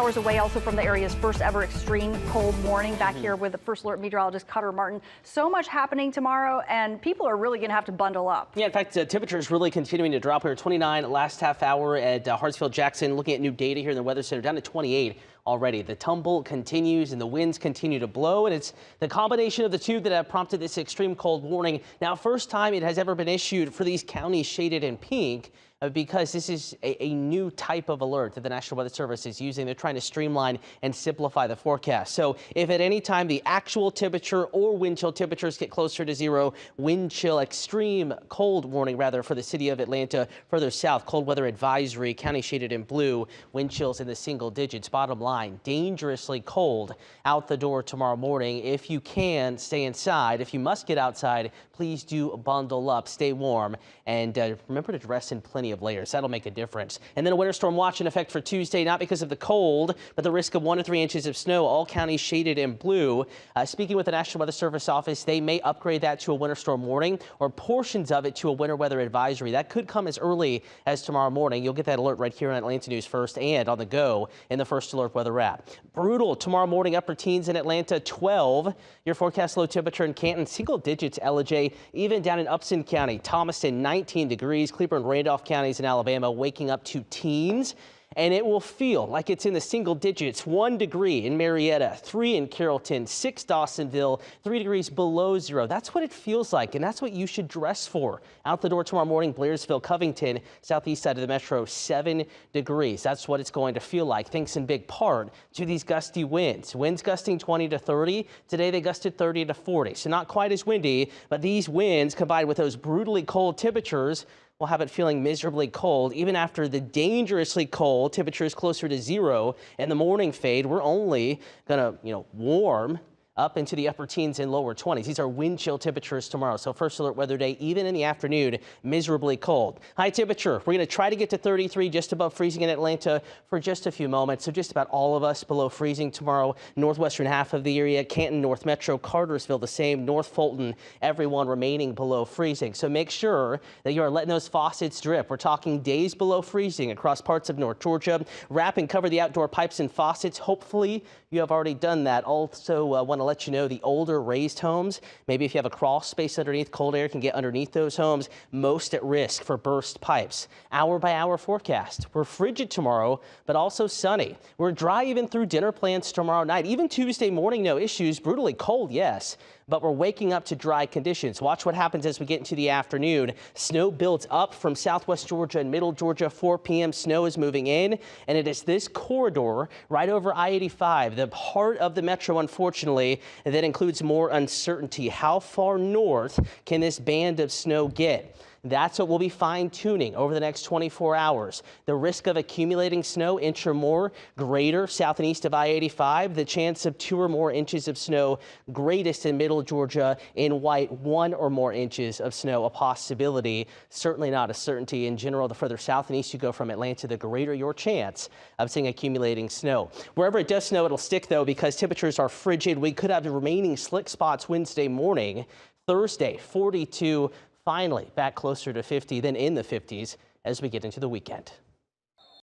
hours away also from the area's first ever extreme cold warning. Back here with the First Alert meteorologist Cutter Martin. So much happening tomorrow, and people are really going to have to bundle up. Yeah, in fact, temperatures really continuing to drop here. 29 last half hour at Hartsfield-Jackson. Looking at new data here in the Weather Center, down to 28 already. The tumble continues and the winds continue to blow, and it's the combination of the two that have prompted this extreme cold warning. Now, first time it has ever been issued for these counties shaded in pink, because this is a new type of alert that the National Weather Service is using. They're trying to streamline and simplify the forecast. So if at any time the actual temperature or wind chill temperatures get closer to zero, wind chill extreme cold warning rather for the city of Atlanta. Further south, cold weather advisory, county shaded in blue, wind chills in the single digits. Bottom line, dangerously cold out the door tomorrow morning. If you can, stay inside. If you must get outside, please do bundle up, stay warm, and remember to dress in plenty of layers. That'll make a difference. And then a winter storm watch in effect for Tuesday, not because of the cold, but the risk of 1 to 3 inches of snow. All counties shaded in blue. Speaking with the National Weather Service office, they may upgrade that to a winter storm warning or portions of it to a winter weather advisory. That could come as early as tomorrow morning. You'll get that alert right here on Atlanta News First and on the go in the First Alert weather app. Brutal tomorrow morning, upper teens in Atlanta, 12. Your forecast low temperature in Canton, single digits, LJ, even down in Upson County, Thomaston, 19 degrees, Cleveland, Randolph counties in Alabama waking up to teens. And it will feel like it's in the single digits. 1 degree in Marietta, 3 in Carrollton, 6 Dawsonville, 3 degrees below zero. That's what it feels like, and that's what you should dress for. Out the door tomorrow morning, Blairsville, Covington, southeast side of the metro, 7 degrees. That's what it's going to feel like, thanks in big part to these gusty winds. Winds gusting 20 to 30. Today they gusted 30 to 40, so not quite as windy, but these winds combined with those brutally cold temperatures will have it feeling miserably cold. Even after the dangerously cold temperatures closer to zero and the morning fade, we're only gonna, warm up into the upper teens and lower 20s. These are wind chill temperatures tomorrow. So First Alert weather day, even in the afternoon, miserably cold. High temperature, we're going to try to get to 33, just above freezing in Atlanta for just a few moments. So just about all of us below freezing tomorrow. Northwestern half of the area, Canton, North Metro, Cartersville the same, North Fulton, everyone remaining below freezing. So make sure that you are letting those faucets drip. We're talking days below freezing across parts of North Georgia. Wrap and cover the outdoor pipes and faucets. Hopefully you have already done that. Also want to let you know the older raised homes, maybe if you have a crawl space underneath, cold air can get underneath those homes, most at risk for burst pipes. Hour by hour forecast. We're frigid tomorrow, but also sunny. We're dry even through dinner plans tomorrow night. Even Tuesday morning, no issues. Brutally cold, yes, but we're waking up to dry conditions. Watch what happens as we get into the afternoon. Snow builds up from southwest Georgia and middle Georgia. 4 p.m. snow is moving in, and it is this corridor right over I-85, the part of the metro, unfortunately, that includes more uncertainty. How far north can this band of snow get? That's what we'll be fine-tuning over the next 24 hours. The risk of accumulating snow, inch or more, greater south and east of I-85. The chance of 2 or more inches of snow, greatest in middle Georgia. In white, 1 or more inches of snow, a possibility. Certainly not a certainty. In general, the further south and east you go from Atlanta, the greater your chance of seeing accumulating snow. Wherever it does snow, it'll stick, though, because temperatures are frigid. We could have the remaining slick spots Wednesday morning. Thursday, 42. Finally, back closer to 50 than in the 50s as we get into the weekend.